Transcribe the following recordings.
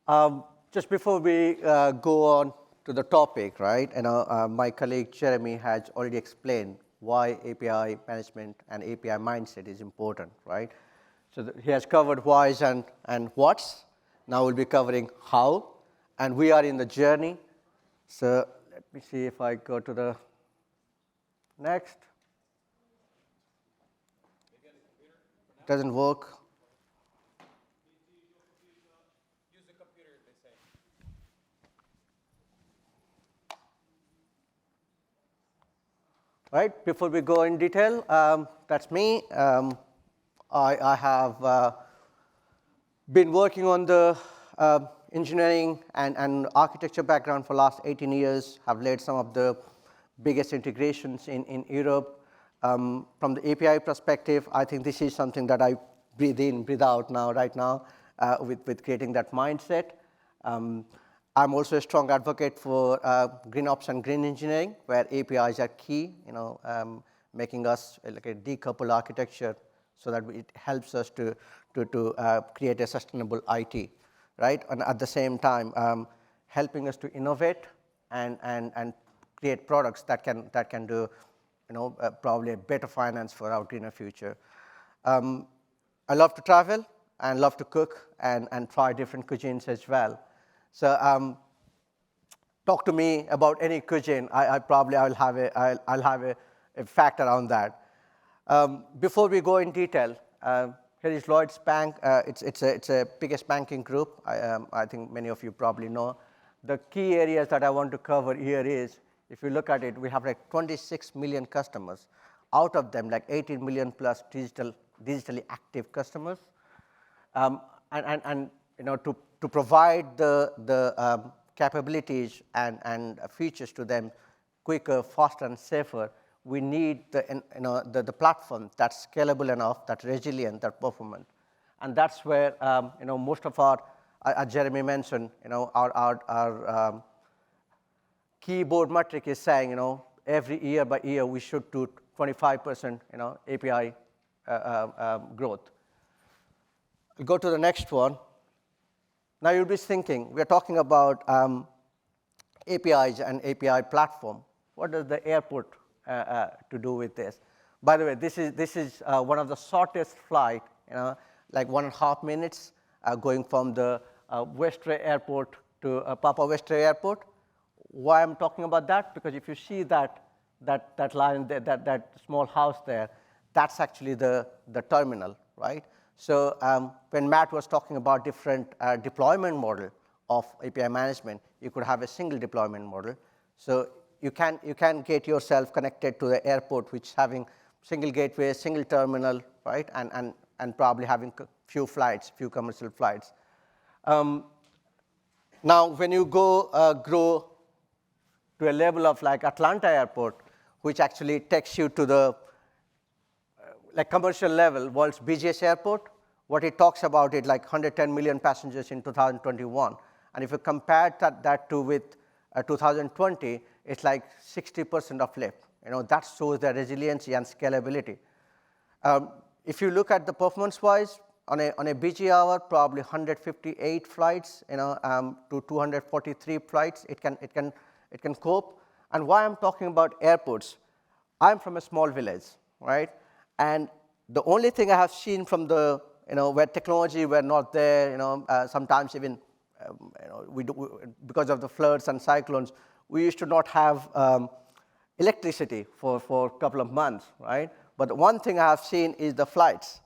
Just before we go on to the topic, right, my colleague Jeremy has already explained why API management and API mindset is important, right? So he has covered whys and whats. Now we'll be covering how, and we are in the journey. So let me see if I go to the next. It doesn't work. Right, before we go in detail, that's me. I have been working on the engineering and architecture background for the last 18 years. Have led some of the biggest integrations in Europe. From the API perspective, I think this is something that I breathe in, breathe out now, right now, with creating that mindset. I'm also a strong advocate for green ops and green engineering, where APIs are key, making us like a decoupled architecture so that it helps us to create a sustainable IT, right? And at the same time, helping us to innovate and create products that can do, probably a better finance for our greener future. I love to travel and love to cook and try different cuisines as well. So talk to me about any cuisine. I'll have a fact around that. Before we go in detail, here is Lloyds Bank. It's a biggest banking group. I think many of you probably know. The key areas that I want to cover here is, if you look at it, we have like 26 million customers. Out of them, like 18 million plus digitally active customers. To provide the capabilities and features to them quicker, faster, and safer, we need the platform that's scalable enough, that's resilient, that's performant. And that's where most of our, as Jeremy mentioned, our keyboard metric is saying, every year by year we should do 25% API growth. We'll go to the next one. Now you'll be thinking, we're talking about APIs and API platform. What does the airport to do with this? By the way, this is one of the shortest flight, like 1.5 minutes, going from the Westray Airport to Papa Westray Airport. Why I'm talking about that? Because if you see that line, that small house there, that's actually the terminal, right? So when Matt was talking about different deployment model of API management, you could have a single deployment model. So you can get yourself connected to the airport, which having single gateway, single terminal, right? And probably having few commercial flights. Now, when you grow to a level of like Atlanta Airport, which actually takes you to the like commercial level, world's busiest airport, what it talks about it like 110 million passengers in 2021. And if you compare that to with 2020, it's like 60% of lift. That shows the resiliency and scalability. If you look at the performance-wise, on a busy hour, probably 158 flights, to 243 flights, it can cope. And why I'm talking about airports, I'm from a small village, right? And the only thing I have seen from the, where technology were not there, sometimes even, because of the floods and cyclones, we used to not have electricity for a couple of months, right? But the one thing I have seen is the flights,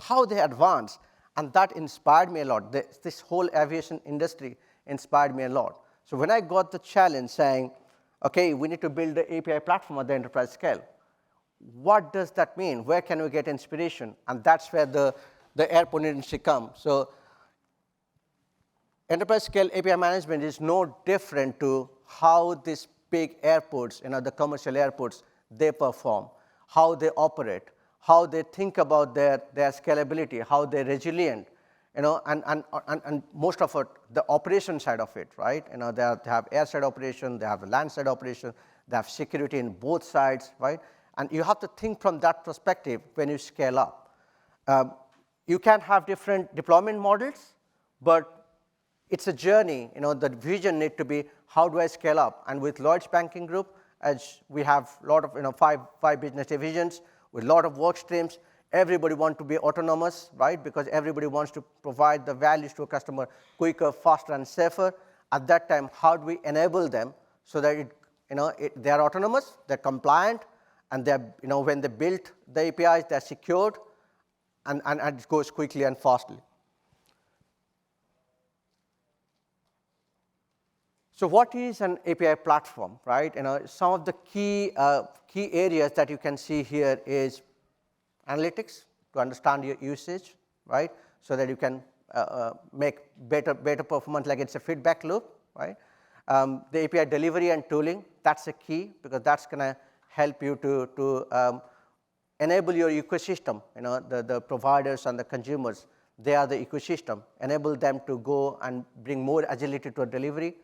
how they advance, and that inspired me a lot. This whole aviation industry inspired me a lot. So when I got the challenge saying, okay, we need to build the API platform at the enterprise scale, what does that mean? Where can we get inspiration? And that's where the airport industry comes. So enterprise scale API management is no different to how these big airports, the commercial airports, they perform, how they operate, how they think about their scalability, how they're resilient, and most of it, the operation side of it, right? They have airside operation, they have the land side operation, they have security in both sides, right? And you have to think from that perspective when you scale up. You can have different deployment models, but it's a journey. The vision need to be, how do I scale up? And with Lloyds Banking Group, as we have a lot of, five business divisions with a lot of work streams, everybody wants to be autonomous, right? Because everybody wants to provide the values to a customer quicker, faster, and safer. At that time, how do we enable them so that they are autonomous, they're compliant, and they're, when they build the APIs, they're secured, and it goes quickly and fastly. So what is an API platform, right? Some of the key areas that you can see here is analytics to understand your usage, right? So that you can make better performance, like it's a feedback loop, right? The API delivery and tooling, that's a key, because that's going to help you to enable your ecosystem. The providers and the consumers, they are the ecosystem. Enable them to go and bring more agility to a delivery.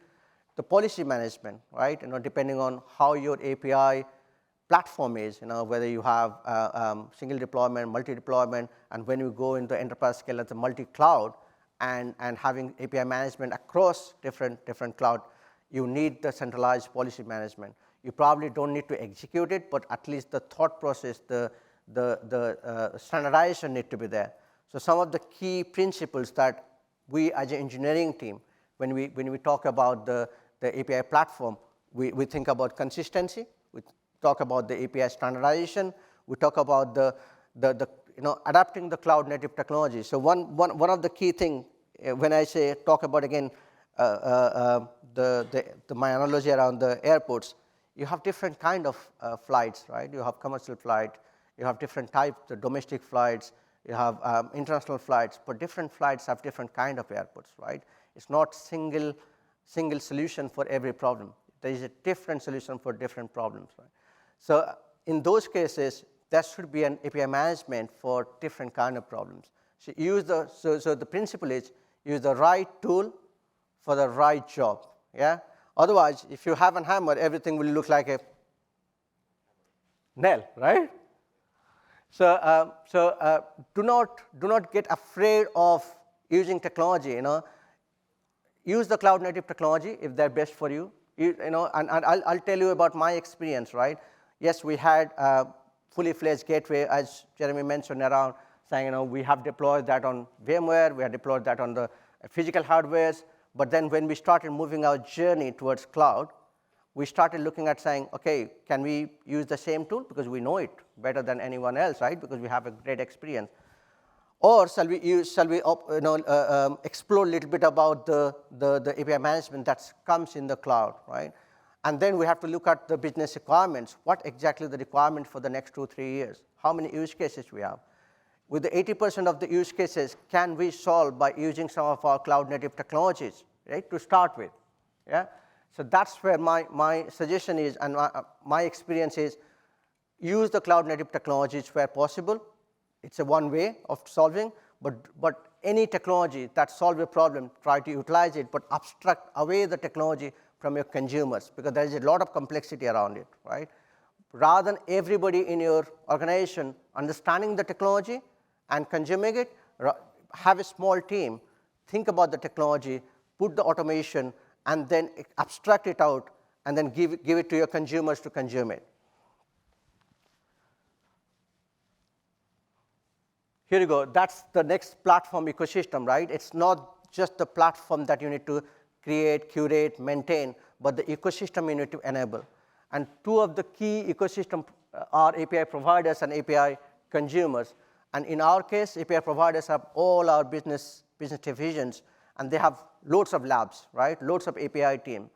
The policy management, right? Depending on how your API platform is, whether you have single deployment, multi-deployment, and when you go into enterprise scale as a multi-cloud, and having API management across different cloud, you need the centralized policy management. You probably don't need to execute it, but at least the thought process, the standardization need to be there. So some of the key principles that we as an engineering team, when we talk about the API platform, we think about consistency, we talk about the API standardization, we talk about the adapting the cloud native technology. So one of the key thing, when I say talk about again my analogy around the airports, you have different kind of flights, right? You have commercial flight, you have different types, the domestic flights, you have international flights, but different flights have different kind of airports, right? It's not single solution for every problem. There is a different solution for different problems, right? So in those cases, there should be an API management for different kind of problems. So the principle is use the right tool for the right job. Yeah. Otherwise, if you have a hammer, everything will look like a nail, right? So do not get afraid of using technology. Use the cloud native technology if they're best for you. And I'll tell you about my experience, right? Yes, we had a fully fledged gateway, as Jeremy mentioned, around saying, we have deployed that on VMware, we have deployed that on the physical hardwares, but then when we started moving our journey towards cloud, we started looking at saying, okay, can we use the same tool? Because we know it better than anyone else, right? Because we have a great experience. Or shall we explore a little bit about the API management that comes in the cloud, right? And then we have to look at the business requirements. What exactly the requirement for the next 2-3 years? How many use cases we have? With the 80% of the use cases, can we solve by using some of our cloud native technologies, right, to start with? Yeah. So that's where my suggestion is, and my experience is, use the cloud native technologies where possible. It's a one way of solving, but any technology that solves a problem, try to utilize it, but abstract away the technology from your consumers, because there is a lot of complexity around it, right? Rather than everybody in your organization understanding the technology and consuming it, have a small team, think about the technology, put the automation, and then abstract it out, and then give it to your consumers to consume it. Here you go. That's the next platform ecosystem, right? It's not just the platform that you need to create, curate, maintain, but the ecosystem you need to enable. And two of the key ecosystem are API providers and API consumers. And in our case, API providers have all our business divisions, and they have loads of labs, right? Loads of API team.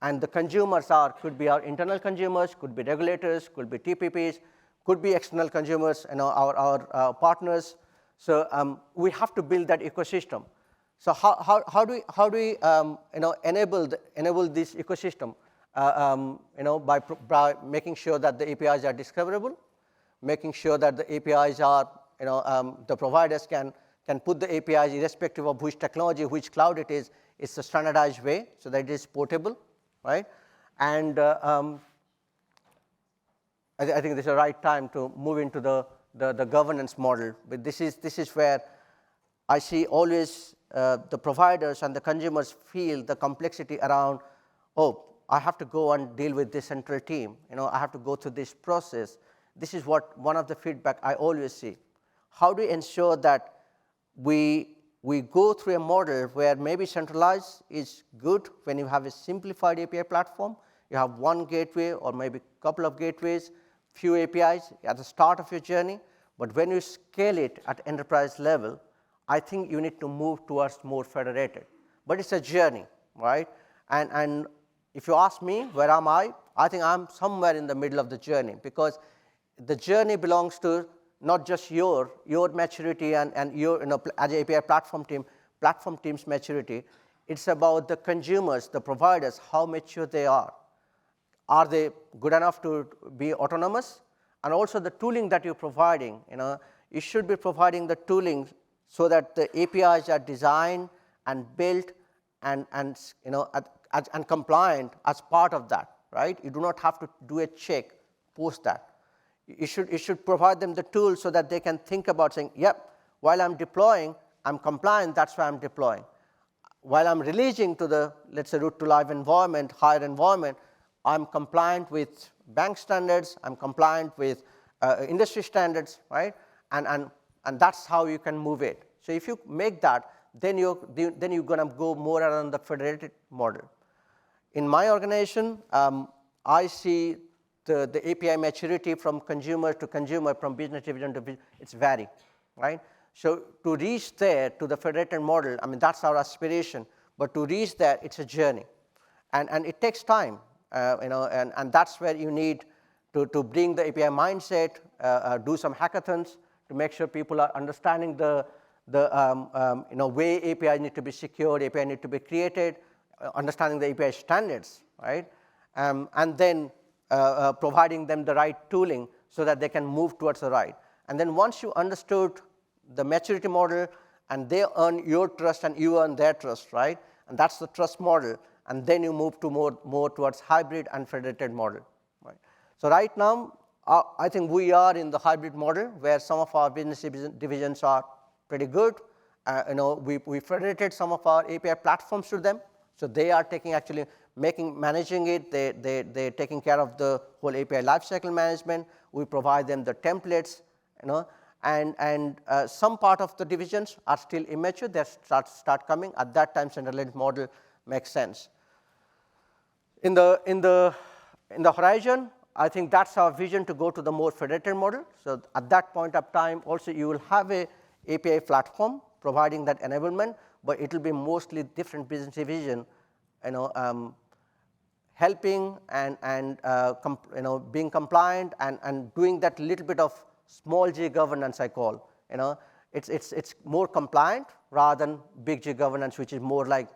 And the consumers could be our internal consumers, could be regulators, could be TPPs, could be external consumers, our partners. So we have to build that ecosystem. So how do we enable this ecosystem? By making sure that the APIs are discoverable, making sure that the APIs are, the providers can put the APIs irrespective of which technology, which cloud it is. It's a standardized way so that it is portable, right? And I think this is the right time to move into the governance model. But this is where I see always the providers and the consumers feel the complexity around, oh, I have to go and deal with this central team. I have to go through this process. This is what one of the feedback I always see. How do we ensure that we go through a model where maybe centralized is good when you have a simplified API platform. You have one gateway or maybe a couple of gateways, few APIs at the start of your journey. But when you scale it at enterprise level, I think you need to move towards more federated. But it's a journey, right? And if you ask me, where am I think I'm somewhere in the middle of the journey, because the journey belongs to not just your maturity and your, as an API platform team's maturity. It's about the consumers, the providers, how mature they are. Are they good enough to be autonomous? And also the tooling that you're providing, you should be providing the tooling so that the APIs are designed and built and compliant as part of that, right? You do not have to do a check post that. You should provide them the tools so that they can think about saying, yep, while I'm deploying, I'm compliant, that's why I'm deploying. While I'm releasing to the, let's say, root to live environment, higher environment, I'm compliant with bank standards, I'm compliant with industry standards, right? And that's how you can move it. So if you make that, then you're going to go more around the federated model. In my organization, I see the API maturity from consumer to consumer, from business division to business, it's vary, right? So to reach there to the federated model, I mean, that's our aspiration. But to reach there, it's a journey. And it takes time, and that's where you need to bring the API mindset, do some hackathons to make sure people are understanding the way API need to be secured, API need to be created, understanding the API standards, right? And then providing them the right tooling so that they can move towards the right. And then once you understood the maturity model and they earn your trust and you earn their trust, right? And that's the trust model. And then you move to more towards hybrid and federated model, right? So right now, I think we are in the hybrid model where some of our business divisions are pretty good. We federated some of our API platforms to them. So they are actually managing it. They're taking care of the whole API lifecycle management. We provide them the templates, and some part of the divisions are still immature. They start coming. At that time, centralized model makes sense. In the horizon, I think that's our vision to go to the more federated model. So at that point of time, also you will have a API platform providing that enablement, but it will be mostly different business division, helping and being compliant and doing that little bit of small G governance, I call. It's more compliant rather than big G governance, which is more like,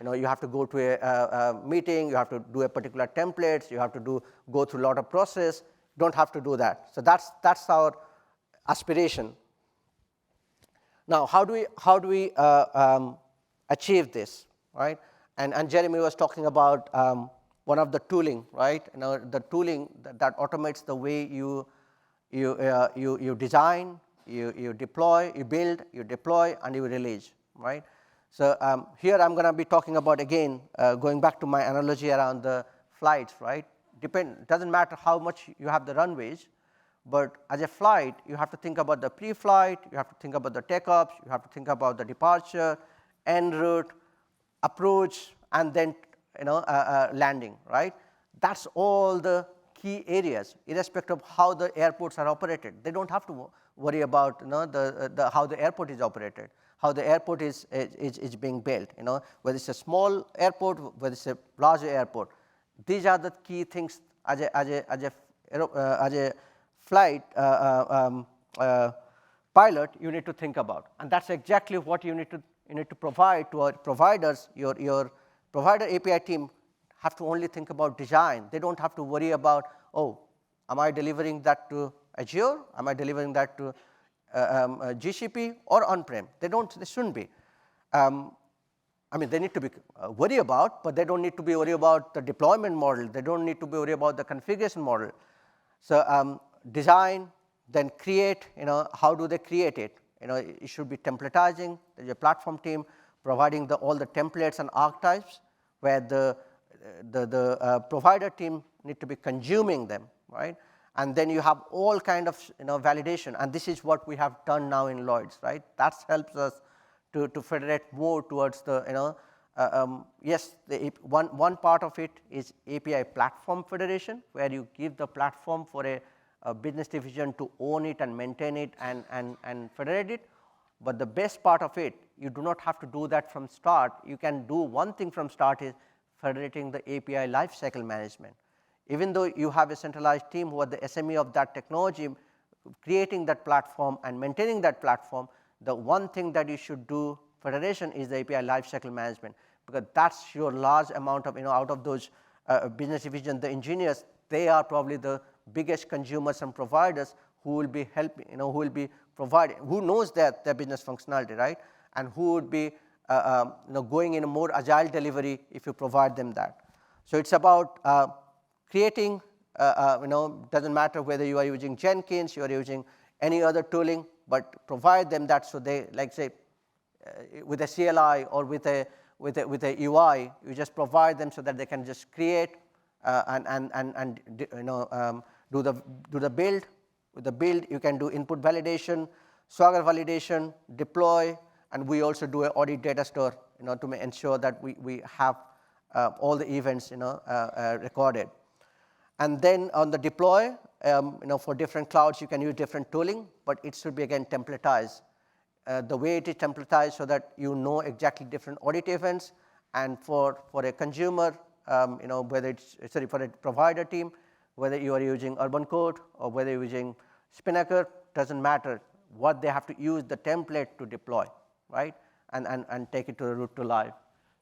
you have to go to a meeting, you have to do a particular templates, you have to go through a lot of process. Don't have to do that. So that's our aspiration. Now, how do we achieve this, right? And Jeremy was talking about one of the tooling, right? The tooling that automates the way you design, you deploy, you build, you deploy, and you release, right? So here I'm going to be talking about, again, going back to my analogy around the flights, right? Doesn't matter how much you have the runways, but as a flight, you have to think about the pre-flight, you have to think about the takeoffs, you have to think about the departure, en route, approach, and then landing, right? That's all the key areas, irrespective of how the airports are operated. They don't have to worry about how the airport is operated, how the airport is being built, whether it's a small airport, whether it's a larger airport. These are the key things as a flight pilot you need to think about, and that's exactly what you need to provide to our providers. Your provider API team have to only think about design. They don't have to worry about, oh, am I delivering that to Azure? Am I delivering that to GCP or on-prem? They shouldn't be. I mean, they need to be worried about, but they don't need to be worried about the deployment model. They don't need to be worried about the configuration model. So design, then create. How do they create it? It should be templatizing. There's a platform team providing all the templates and archetypes, where the provider team need to be consuming them, right? And then you have all kind of validation, and this is what we have done now in Lloyd's, right? That helps us to federate more towards the yes, one part of it is API platform federation, where you give the platform for a business division to own it and maintain it and federate it. But the best part of it, you do not have to do that from start. You can do one thing from start, is federating the API lifecycle management. Even though you have a centralized team who are the SME of that technology, creating that platform and maintaining that platform, the one thing that you should do federation is the API lifecycle management, because that's your large amount of, out of those business division, the engineers, they are probably the biggest consumers and providers who will be helping, who will be providing, who knows their business functionality, right? And who would be going in a more agile delivery if you provide them that. So it's about creating, doesn't matter whether you are using Jenkins, you are using any other tooling, but provide them that, so they, like say, with a CLI or with a UI, you just provide them so that they can just create and do the build. With the build, you can do input validation, Swagger validation, deploy, and we also do an audit data store, to ensure that we have all the events, recorded. And then on the deploy, for different clouds, you can use different tooling, but it should be again templatized. The way it is templatized, so that you know exactly different audit events, and for a consumer, whether it's for a provider team, whether you are using Urban Code or whether you're using Spinnaker, doesn't matter. What they have to use the template to deploy, right, and take it to the route to live.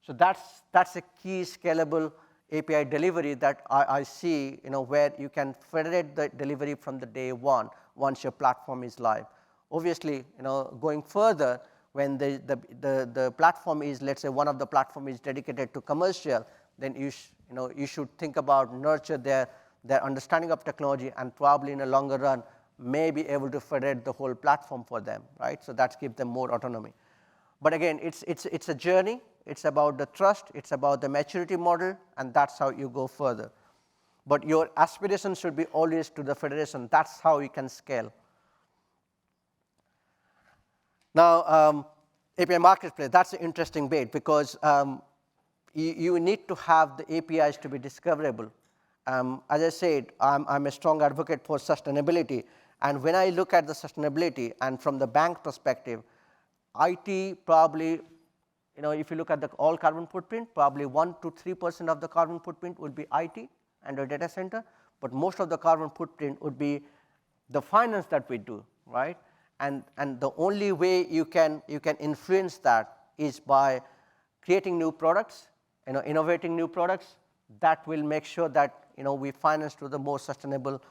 So that's a key scalable API delivery that I see, where you can federate the delivery from the day one once your platform is live. Obviously, going further, when the platform is, let's say, one of the platform is dedicated to commercial, then you should think about nurture their understanding of technology, and probably in a longer run may be able to federate the whole platform for them, right? So that gives them more autonomy. But again, it's a journey. It's about the trust. It's about the maturity model, and that's how you go further. But your aspiration should be always to the federation. That's how you can scale. Now, API Marketplace, that's an interesting bit, because you need to have the APIs to be discoverable. As I said, I'm a strong advocate for sustainability. And when I look at the sustainability, and from the bank perspective, IT probably, if you look at the all carbon footprint, probably 1 to 3% of the carbon footprint would be IT and a data center, but most of the carbon footprint would be the finance that we do, right? And the only way you can influence that is by creating new products, innovating new products that will make sure that we finance to the more sustainable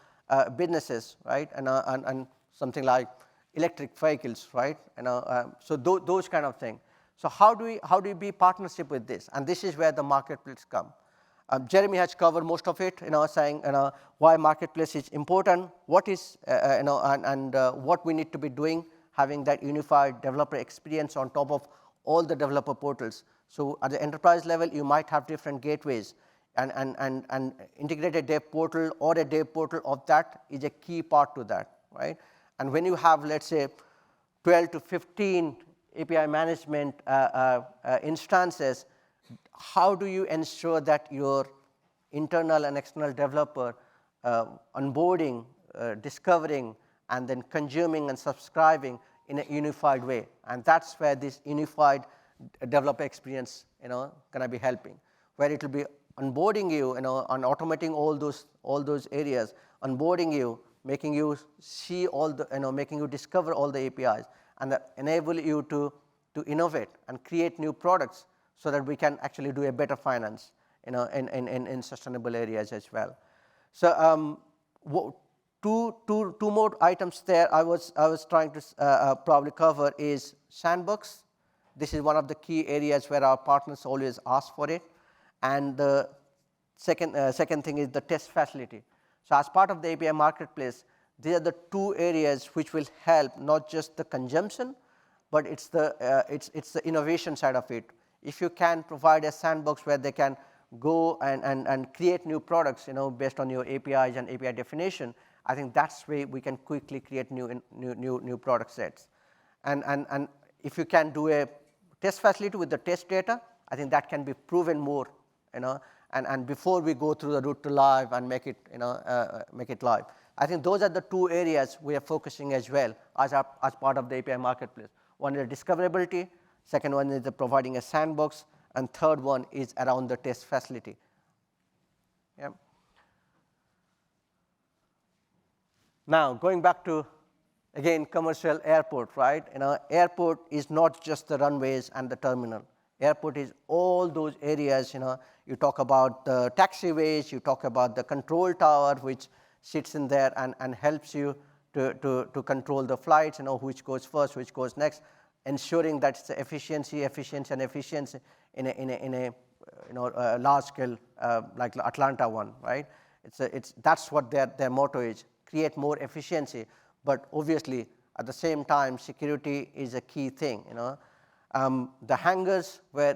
businesses, right? And something like electric vehicles, right? So those kind of things. So how do we be partnership with this? And this is where the marketplace come. Jeremy has covered most of it, saying why marketplace is important, what is and what we need to be doing, having that unified developer experience on top of all the developer portals. So at the enterprise level, you might have different gateways, and integrated dev portal or a dev portal of that is a key part to that, right? And when you have, let's say, 12 to 15 API management instances, how do you ensure that your internal and external developer onboarding, discovering, and then consuming and subscribing in a unified way? And that's where this unified developer experience, going to be helping, where it will be onboarding you, and automating all those areas, onboarding you, making you see all the, making you discover all the APIs, and that enable you to innovate and create new products, so that we can actually do a better finance, in sustainable areas as well. So two more items there I was trying to probably cover is Sandbox. This is one of the key areas where our partners always ask for it. And the second thing is the test facility. So as part of the API Marketplace, these are the two areas which will help not just the consumption, but it's the innovation side of it. If you can provide a sandbox where they can go and create new products, based on your APIs and API definition, I think that's where we can quickly create new product sets. And if you can do a test facility with the test data, I think that can be proven more, and before we go through the route to live and make it live. I think those are the two areas we are focusing as well as part of the API marketplace. One is discoverability, second one is the providing a sandbox, and third one is around the test facility. Yeah. Now, going back to, again, commercial airport, right? Airport is not just the runways and the terminal. Airport is all those areas, you talk about the taxiways, you talk about the control tower, which sits in there and helps you to control the flights, which goes first, which goes next, ensuring that it's efficiency in a large scale like Atlanta one, right? That's what their motto is: create more efficiency. But obviously, at the same time, security is a key thing. The hangars where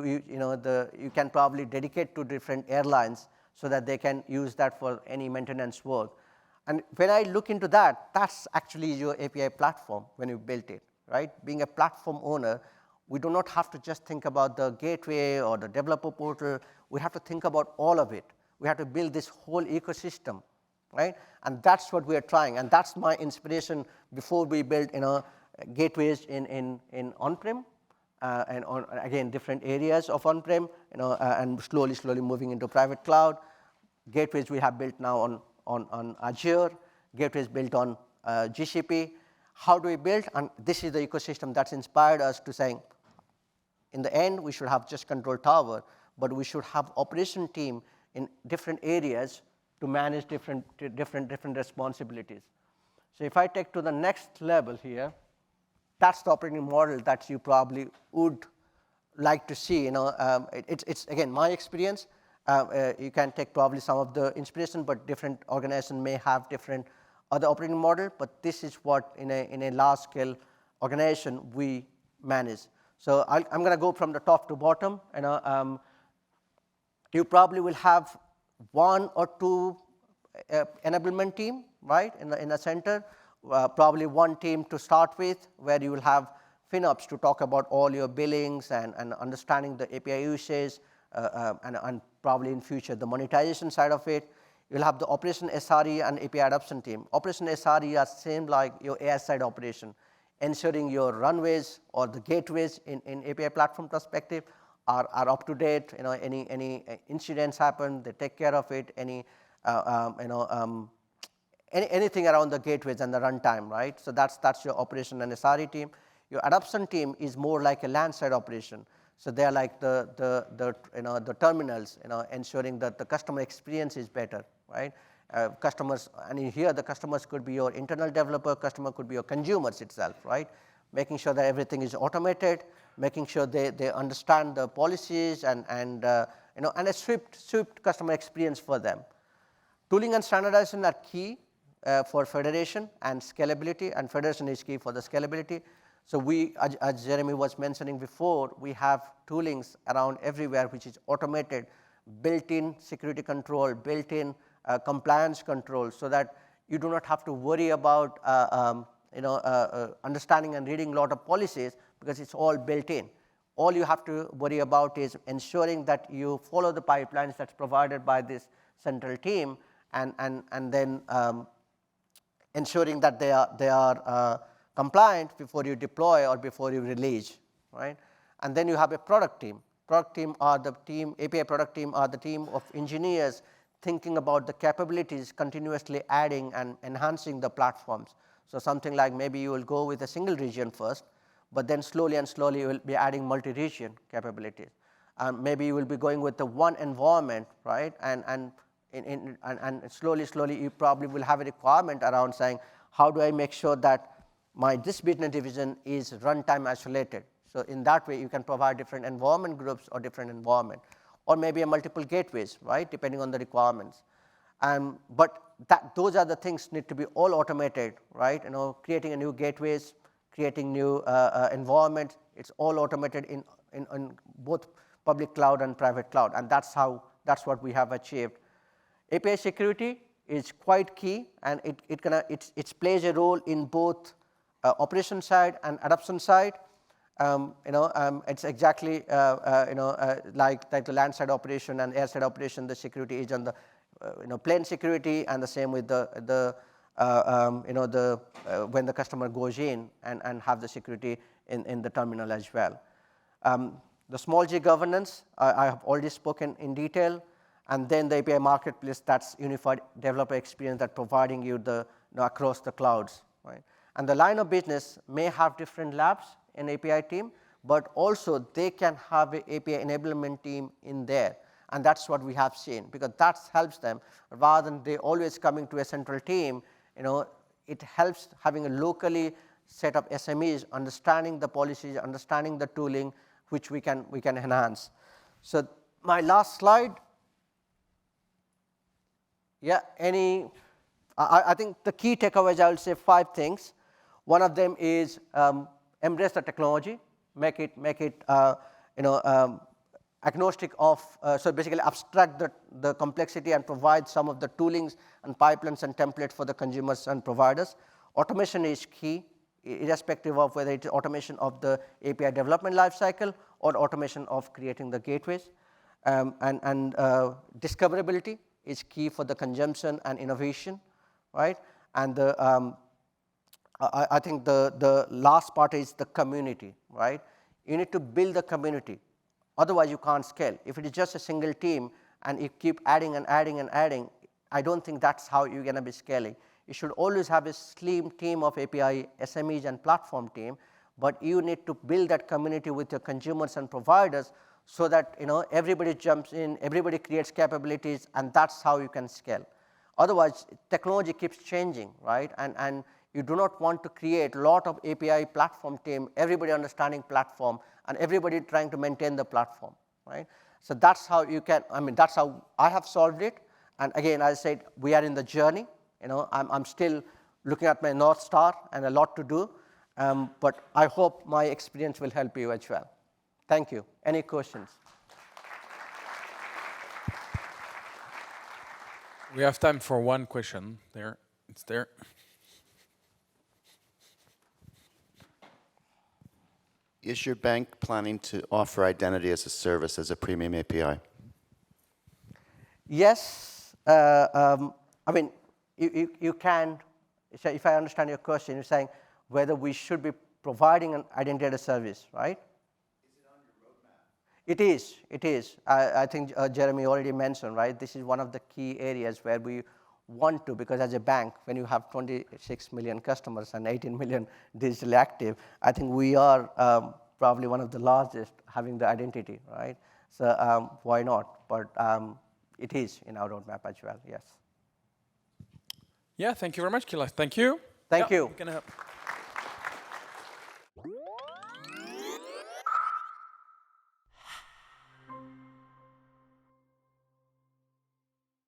you can probably dedicate to different airlines so that they can use that for any maintenance work. And when I look into that, that's actually your API platform when you built it, right? Being a platform owner, we do not have to just think about the gateway or the developer portal. We have to think about all of it. We have to build this whole ecosystem, right? And that's what we are trying. And that's my inspiration before we build gateways in on-prem and again, different areas of on-prem, and slowly moving into private cloud. Gateways we have built now on Azure, gateways built on GCP. How do we build? And this is the ecosystem that's inspired us to saying, in the end, we should have just control tower, but we should have operation team in different areas to manage different responsibilities. So if I take to the next level here, that's the operating model that you probably would like to see. It's again my experience. You can take probably some of the inspiration, but different organizations may have different other operating model. But this is what in a large scale organization we manage. So I'm going to go from the top to bottom. You probably will have one or two enablement team, right, in the center. Probably one team to start with, where you will have FinOps to talk about all your billings and understanding the API usage, and probably in future the monetization side of it. You'll have the operation SRE and API adoption team. Operation SRE are same like your AI side operation, ensuring your runways or the gateways in API platform perspective are up to date. Any incidents happen, they take care of it. Anything around the gateways and the runtime, right? So that's your operation and SRE team. Your adoption team is more like a land side operation. So they are like the terminals, ensuring that the customer experience is better, right? Customers, and here the customers could be your internal developer, customer could be your consumers itself, right? Making sure that everything is automated, making sure they understand the policies and a swift customer experience for them. Tooling and standardization are key for federation and scalability, and federation is key for the scalability. So we, as Jeremy was mentioning before, we have toolings around everywhere which is automated, built-in security control, built-in compliance control, so that you do not have to worry about understanding and reading a lot of policies, because it's all built in. All you have to worry about is ensuring that you follow the pipelines that's provided by this central team, and then ensuring that they are compliant before you deploy or before you release, right? And then you have a product team. Product team are the team, API product team are the team of engineers thinking about the capabilities, continuously adding and enhancing the platforms. So something like maybe you will go with a single region first, but then slowly you will be adding multi-region capabilities. Maybe you will be going with the one environment, right? And slowly you probably will have a requirement around saying, how do I make sure that this business division is runtime isolated? So in that way, you can provide different environment groups or different environment, or maybe a multiple gateways, right, depending on the requirements. But those are the things need to be all automated, right? Creating a new gateways, creating new environments. It's all automated in both public cloud and private cloud, and that's what we have achieved. API security is quite key, and it plays a role in both operation side and adoption side. It's exactly like the land side operation and air side operation. The security is on the plane security, and the same with when the customer goes in and have the security in the terminal as well. The small g governance, I have already spoken in detail, and then the API marketplace, that's unified developer experience that providing you across the clouds, right? And the line of business may have different labs in API team, but also they can have an API enablement team in there, and that's what we have seen, because that helps them rather than they always coming to a central team. It helps having a locally set up SMEs, understanding the policies, understanding the tooling, which we can enhance. So my last slide. Yeah, I think the key takeaways, I will say 5 things. One of them is embrace the technology, make it agnostic of, so basically abstract the complexity and provide some of the toolings and pipelines and templates for the consumers and providers. Automation is key, irrespective of whether it's automation of the API development lifecycle or automation of creating the gateways. And discoverability is key for the consumption and innovation, right? And I think the last part is the community, right? You need to build the community. Otherwise, you can't scale. If it is just a single team and you keep adding and adding and adding, I don't think that's how you're going to be scaling. You should always have a slim team of API SMEs and platform team, but you need to build that community with your consumers and providers so that everybody jumps in, everybody creates capabilities, and that's how you can scale. Otherwise, technology keeps changing, right? And you do not want to create a lot of API platform team, everybody understanding platform, and everybody trying to maintain the platform, right? So that's how you can, that's how I have solved it. And again, as I said, we are in the journey. I'm still looking at my North Star and a lot to do, but I hope my experience will help you as well. Thank you. Any questions? We have time for one question there. It's there. Is your bank planning to offer identity as a service as a premium API? Yes. You can, if I understand your question, you're saying whether we should be providing an identity as a service, right? Is it on your roadmap? It is. It is. I think Jeremy already mentioned, right? This is one of the key areas where we want to, because as a bank, when you have 26 million customers and 18 million digitally active, I think we are probably one of the largest having the identity, right? So why not? But it is in our roadmap as well, yes. Yeah, thank you very much, Kailash. Thank you. Thank you. You can help.